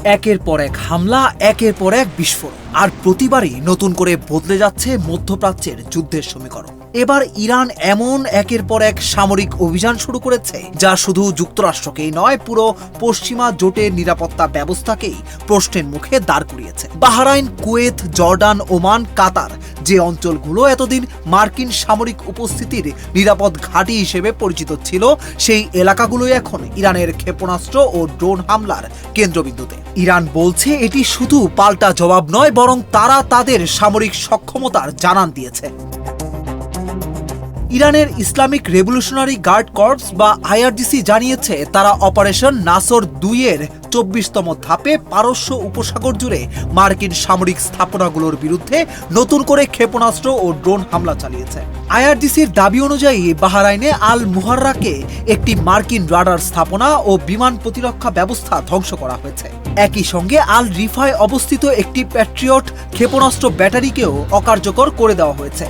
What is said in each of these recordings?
একের পর এক হামলা, একের পর এক বিস্ফোরণ, আর প্রতিবারই নতুন করে বদলে যাচ্ছে মধ্যপ্রাচ্যের যুদ্ধের সমীকরণ। এবার ইরান এমন একের পর এক সামরিক অভিযান শুরু করেছে যা শুধু যুক্তরাষ্ট্রকেই নয়, পুরো পশ্চিমা জোটের নিরাপত্তা ব্যবস্থাকেই প্রশ্নের মুখে দাঁড় করিয়েছে। বাহরাইন, কুয়েত, জর্ডান, ওমান, কাতার, যে অঞ্চলগুলো এতদিন মার্কিন সামরিক উপস্থিতির নিরাপদ ঘাঁটি হিসেবে পরিচিত ছিল, সেই এলাকাগুলোই এখন ইরানের ক্ষেপণাস্ত্র ও ড্রোন হামলার কেন্দ্রবিন্দুতে। ইরান বলছে এটি শুধু পাল্টা জবাব নয়, বরং তারা তাদের সামরিক সক্ষমতার জানান দিয়েছে। ইরানের ইসলামিক রেভলিউশনারি গার্ড কর্পস বা আইআরজিসি জানিয়েছে তারা অপারেশন নাসর-2 এর 24তম ধাপে পারস্য উপসাগর জুড়ে মার্কিন সামরিক স্থাপনাগুলোর বিরুদ্ধে নতুন করে ক্ষেপণাস্ত্র ও ড্রোন হামলা চালিয়েছে। আইআরজিসির দাবি অনুযায়ী বাহরাইনে আল মুহাররাকে একটি মার্কিন রাডার স্থাপনা ও বিমান প্রতিরক্ষা ব্যবস্থা ধ্বংস করা হয়েছে। একই সঙ্গে আল রিফায় অবস্থিত একটি প্যাট্রিয়ট ক্ষেপণাস্ত্র ব্যাটারিকেও অকার্যকর করে দেওয়া হয়েছে।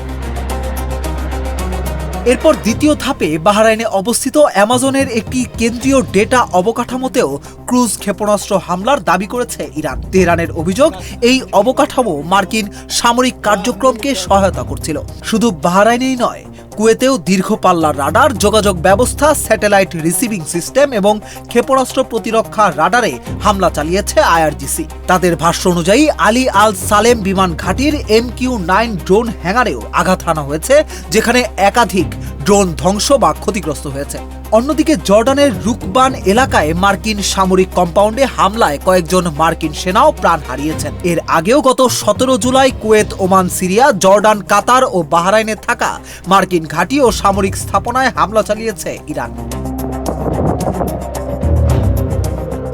এরপর দ্বিতীয় ধাপে বাহরাইনে অবস্থিত অ্যামাজনের একটি কেন্দ্রীয় ডেটা অবকাঠামোতেও ক্রুজ ক্ষেপণাস্ত্র হামলার দাবি করেছে ইরান। তেহরানের অভিযোগ, এই অবকাঠামো মার্কিন সামরিক কার্যক্রমকে সহায়তা করছিল। শুধু বাহরাইনেই নয়, কুয়েতেও দীর্ঘ পাল্লার রাডার, যোগাযোগ ব্যবস্থা, স্যাটেলাইট রিসিভিং সিস্টেম এবং ক্ষেপণাস্ত্র প্রতিরক্ষা রাডারে হামলা চালিয়েছে আইআরজিসি। তাদের ভাষ্য অনুযায়ী আলী আল সালেম বিমান ঘাঁটির MQ-9 ড্রোন হ্যাঙ্গারেও আঘাত হানা হয়েছে, যেখানে একাধিক ড্রোন ধ্বংস বা ক্ষতিগ্রস্ত হয়েছে। অন্যদিকে জর্ডানের রুকবান এলাকায় মার্কিন সামরিক কম্পাউন্ডে হামলায় কয়েকজন মার্কিন সেনাও প্রাণ হারিয়েছেন। এর আগেও গত 17 July Kuwait, Oman, Syria, Jordan, Qatar ও বাহরাইনে থাকা মার্কিন ঘাঁটি ও সামরিক স্থাপনায় হামলা চালিয়েছে ইরান।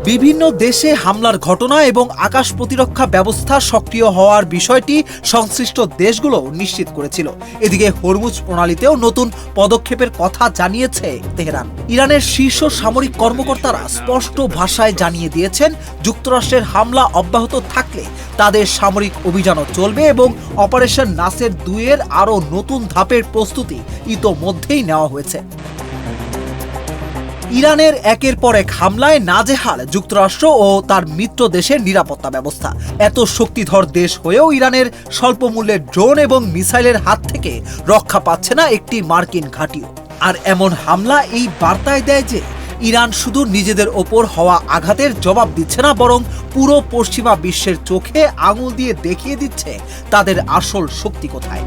বিভিন্ন দেশে হামলার ঘটনা এবং আকাশ প্রতিরক্ষা ব্যবস্থা সক্রিয় হওয়ার বিষয়টি সংশ্লিষ্ট দেশগুলো নিশ্চিত করেছিল। এদিকে হরমুজ প্রণালীতেও নতুন পদক্ষেপের কথা জানিয়েছে তেহরান। ইরানের শীর্ষ সামরিক কর্মকর্তারা স্পষ্ট ভাষায় জানিয়ে দিয়েছেন, যুক্তরাষ্ট্রের হামলা অব্যাহত থাকলে তাদের সামরিক অভিযানও চলবে এবং অপারেশন নাসের-2 এর আরও নতুন ধাপের প্রস্তুতি ইতোমধ্যেই নেওয়া হয়েছে। ইরানের একের পর এক হামলায় নাজেহাল যুক্তরাষ্ট্র ও তার মিত্র দেশের নিরাপত্তা ব্যবস্থা। এত শক্তিধর দেশ হয়েও ইরানের স্বল্প মূল্যের ড্রোন এবং মিসাইলের হাত থেকে রক্ষা পাচ্ছে না একটি মার্কিন ঘাঁটিও। আর এমন হামলা এই বার্তায় দেয় যে ইরান শুধু নিজেদের ওপর হওয়া আঘাতের জবাব দিচ্ছে না, বরং পুরো পশ্চিমা বিশ্বের চোখে আঙুল দিয়ে দেখিয়ে দিচ্ছে তাদের আসল শক্তি কোথায়।